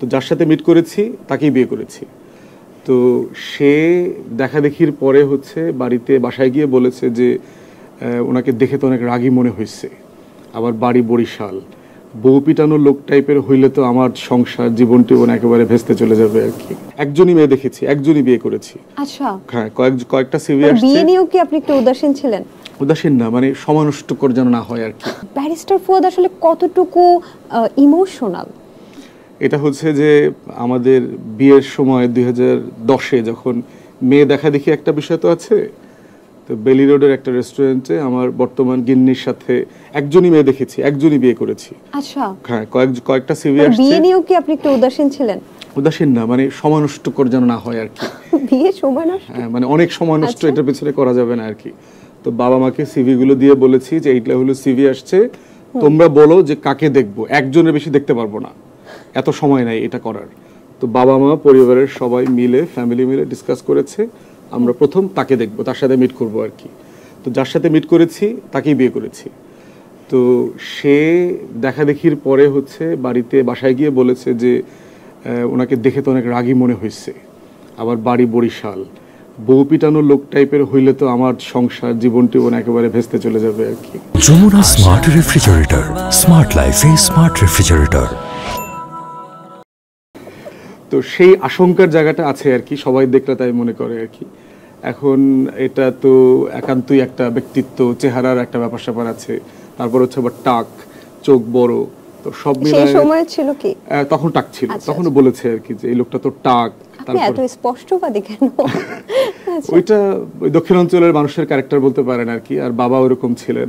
তো যার সাথে মিট করেছি তাকেই বিয়ে করেছি। তো সে দেখাদেখির পরে হচ্ছে বাড়িতে বাসায় গিয়ে বলেছে যে ওনাকে দেখে তো অনেক রাগী মনে হয়েছে, আবার বাড়ি বরিশাল, বউ পিটানো লোক টাইপের হইলে তো আমার সংসার জীবনটি একেবারে ভেস্তে চলে যাবে আর কি। একজনই মেয়ে দেখেছি, একজনই বিয়ে করেছি। আচ্ছা, হ্যাঁ, কয়েকটা সিভি আসছে। বিয়ে নিয়েও কি আপনি একটু উদাসীন ছিলেন? উদাসীন না, মানে সমানুষ্টকর যেন না হয় আর কি। ব্যারিস্টার ফুয়াদ আসলে কতটুকু ইমোশনাল? এটা হচ্ছে যে আমাদের বিয়ের সময় 2010-এ যখন মেয়ে দেখা দেখি একটা বিষয় তো আছে, তো বেলি রোডের একটা রেস্টুরেন্টে আমার বর্তমান গিন্নির সাথে একজনই মেয়ে দেখেছি, একজনই বিয়ে করেছি। আচ্ছা, হ্যাঁ, কয়েকটা সিভি আসছে। বিয়ে নিয়েও কি আপনি একটু উদাসীন ছিলেন? উদাসীন না, মানে সমানুষ্টকর যেন না হয় আর কি। বিয়ে সময় নষ্ট? হ্যাঁ, মানে অনেক সময় নষ্ট এটার পেছনে করা যাবে না আর কি। তো বাবা মাকে সিভি গুলো দিয়ে বলেছি যে এইটা হলো সিভি আসছে, তোমরা বলো যে কাকে দেখবো, একজনের বেশি দেখতে পারবো না, এত সময় নাই এটা করার। তো বাবা মা পরিবারের সবাই মিলে, ফ্যামিলি মিলে ডিসকাস করেছে আমরা প্রথম তাকে দেখবো, তার সাথে মিট করবো আর কি। তো যার সাথে মিট করেছি তাকেই বিয়ে করেছি। তো সে দেখাদেখির পরে হচ্ছে বাড়িতে বাসায় গিয়ে বলেছে যে ওনাকে দেখে তো অনেক রাগী মনে হয়েছে, আবার বাড়ি বরিশাল, বউ পিটানো লোক টাইপের হইলে তো আমার সংসার জীবনটি একেবারে ভেস্তে চলে যাবে আর কি। যমুনা স্মার্ট রেফ্রিজারেটর, স্মার্ট লাইফে স্মার্ট রেফ্রিজারেটর। তো সেই আশঙ্কার জায়গাটা আছে আর কি, সবাই দেখলে তাই মনে করে আর কি। এখন এটা তো একান্তই একটা ব্যক্তিত্ব, চেহারার একটা ব্যাপার স্যাপার আছে, তারপর হচ্ছে আবার টাক, চোখ বড়, তো সব মিলে। সেই সময় ছিল কি? তখন টাক ছিল, তখনও বলেছে আর কি যে এই লোকটা তো টাক। তারপর এত স্পষ্টবাদী কেন? ওইটা ওই দক্ষিণাঞ্চলের মানুষের ক্যারেক্টার বলতে পারেন আর কি। আর বাবা ওরকম ছিলেন।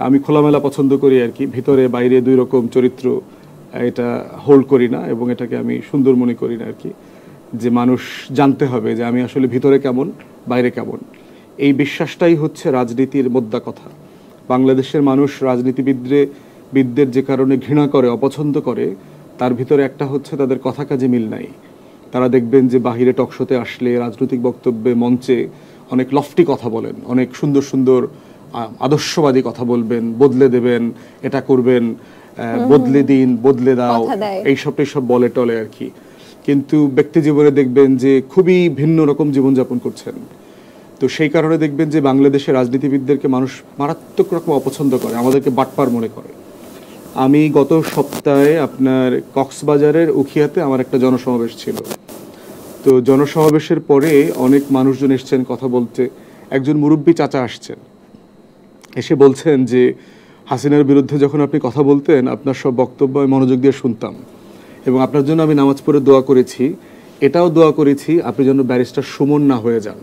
আমি খোলামেলা পছন্দ করি আর কি, ভিতরে বাইরে দুই রকম চরিত্র, এটা হোল্ড করি না এবং এটাকে আমি সুন্দর মনে করি না আর কি। যে মানুষ জানতে হবে যে আমি আসলে ভিতরে কেমন, বাইরে কেমন। এই বিশ্বাসটাই হচ্ছে রাজনীতির মোদ্দা কথা। বাংলাদেশের মানুষ রাজনীতিবিদদের যে কারণে ঘৃণা করে, অপছন্দ করে, তার ভিতরে একটা হচ্ছে তাদের কথা কাজে মিল নাই। তারা দেখবেন যে বাহিরে টকশোতে আসলে, রাজনৈতিক বক্তব্যে, মঞ্চে অনেক লফটি কথা বলেন, অনেক সুন্দর সুন্দর আদর্শবাদী কথা বলবেন, বদলে দেবেন, এটা করবেন, বদলে দিন, বদলে দাও, এইসব বলে টলে আর কি। কিন্তু ব্যক্তি জীবনে দেখবেন যে খুবই ভিন্ন রকম জীবনযাপন করছেন। তো সেই কারণে দেখবেন যে বাংলাদেশের রাজনীতিবিদদেরকে মানুষ মারাত্মক রকম অপছন্দ করে, আমাদেরকে বাটপার মনে করে। আমি গত সপ্তাহে আপনার কক্সবাজারের উখিয়াতে আমার একটা জনসমাবেশ ছিল। তো জনসমাবেশের পরে অনেক মানুষজন এসছেন কথা বলতে। একজন মুরব্বী চাচা আসছেন, এসে বলছেন যে হাসিনার বিরুদ্ধে যখন আপনি কথা বলতেন, আপনার সব বক্তব্য আমি মনোযোগ দিয়ে শুনতাম এবং আপনার জন্য আমি নামাজ পড়ে দোয়া করেছি, এটাও দোয়া করেছি আপনি যেন ব্যারিস্টার সুমন না হয়ে যান।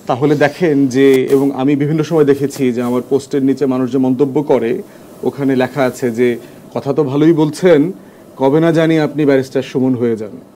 তাহলে দেখেন যে, এবং আমি বিভিন্ন সময় দেখেছি যে আমার পোস্টের নিচে মানুষ যে মন্তব্য করে, ওখানে লেখা আছে যে কথা তো ভালোই বলছেন, কবে না জানি আপনি ব্যারিস্টার সুমন হয়ে যান।